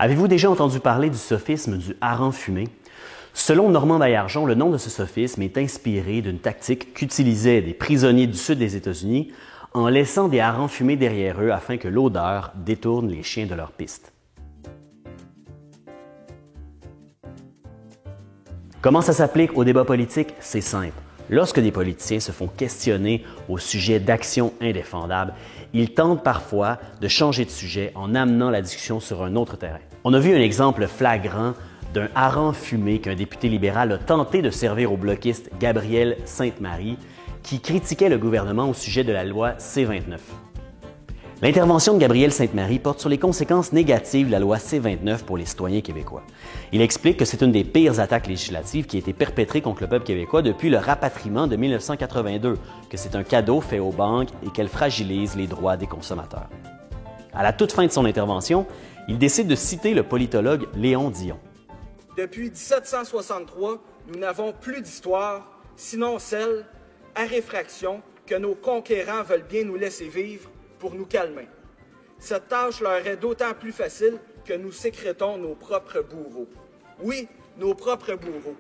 Avez-vous déjà entendu parler du sophisme du hareng fumé? Selon Normand Baillargeon, le nom de ce sophisme est inspiré d'une tactique qu'utilisaient des prisonniers du sud des États-Unis en laissant des harengs fumés derrière eux afin que l'odeur détourne les chiens de leur piste. Comment ça s'applique au débat politique? C'est simple. Lorsque des politiciens se font questionner au sujet d'actions indéfendables, ils tentent parfois de changer de sujet en amenant la discussion sur un autre terrain. On a vu un exemple flagrant d'un hareng fumé qu'un député libéral a tenté de servir au bloquiste Gabriel Sainte-Marie, qui critiquait le gouvernement au sujet de la loi C-29. L'intervention de Gabriel Sainte-Marie porte sur les conséquences négatives de la loi C-29 pour les citoyens québécois. Il explique que c'est une des pires attaques législatives qui a été perpétrée contre le peuple québécois depuis le rapatriement de 1982, que c'est un cadeau fait aux banques et qu'elle fragilise les droits des consommateurs. À la toute fin de son intervention, il décide de citer le politologue Léon Dion. Depuis 1763, nous n'avons plus d'histoire, sinon celle, à réfraction, que nos conquérants veulent bien nous laisser vivre pour nous calmer. Cette tâche leur est d'autant plus facile que nous sécrétons nos propres bourreaux. Oui, nos propres bourreaux.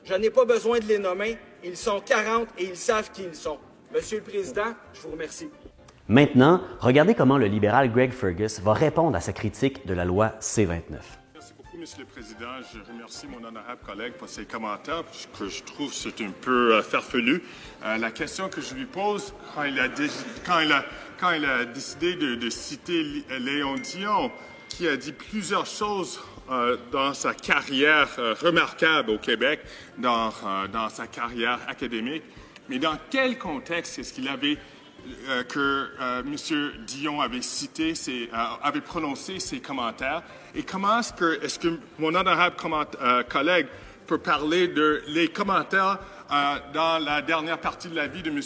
Je n'ai pas besoin de les nommer, ils sont 40 et ils savent qui ils sont. Monsieur le Président, je vous remercie. Maintenant, regardez comment le libéral Greg Fergus va répondre à sa critique de la loi C-29. Monsieur le Président, je remercie mon honorable collègue pour ses commentaires que je trouve c'est un peu farfelu. La question que je lui pose, quand il a décidé de citer Léon Dion, qui a dit plusieurs choses dans sa carrière remarquable au Québec, dans sa carrière académique, mais dans quel contexte est-ce qu'il avait que M. Dion avait cité, avait prononcé ces commentaires, et comment est-ce que mon honorable collègue peut parler de les commentaires dans la dernière partie de la vie de M.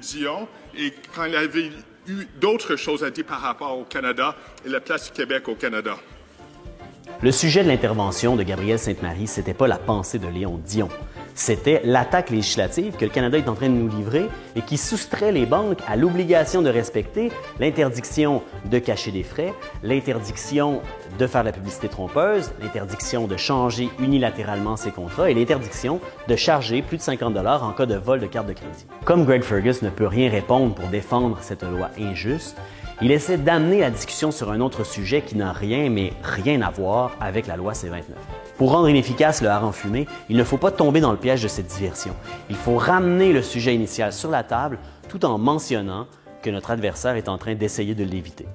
Dion, et quand il avait eu d'autres choses à dire par rapport au Canada et la place du Québec au Canada? Le sujet de l'intervention de Gabriel Sainte-Marie, c'était pas la pensée de Léon Dion. C'était l'attaque législative que le Canada est en train de nous livrer et qui soustrait les banques à l'obligation de respecter l'interdiction de cacher des frais, l'interdiction de faire de la publicité trompeuse, l'interdiction de changer unilatéralement ses contrats et l'interdiction de charger plus de 50 $ en cas de vol de carte de crédit. Comme Greg Fergus ne peut rien répondre pour défendre cette loi injuste, il essaie d'amener la discussion sur un autre sujet qui n'a rien, mais rien à voir avec la loi C-29. Pour rendre inefficace le hareng fumé, il ne faut pas tomber dans le piège de cette diversion. Il faut ramener le sujet initial sur la table tout en mentionnant que notre adversaire est en train d'essayer de l'éviter.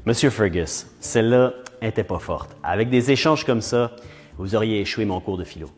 Monsieur Fergus, celle-là n'était pas forte. Avec des échanges comme ça, vous auriez échoué mon cours de philo.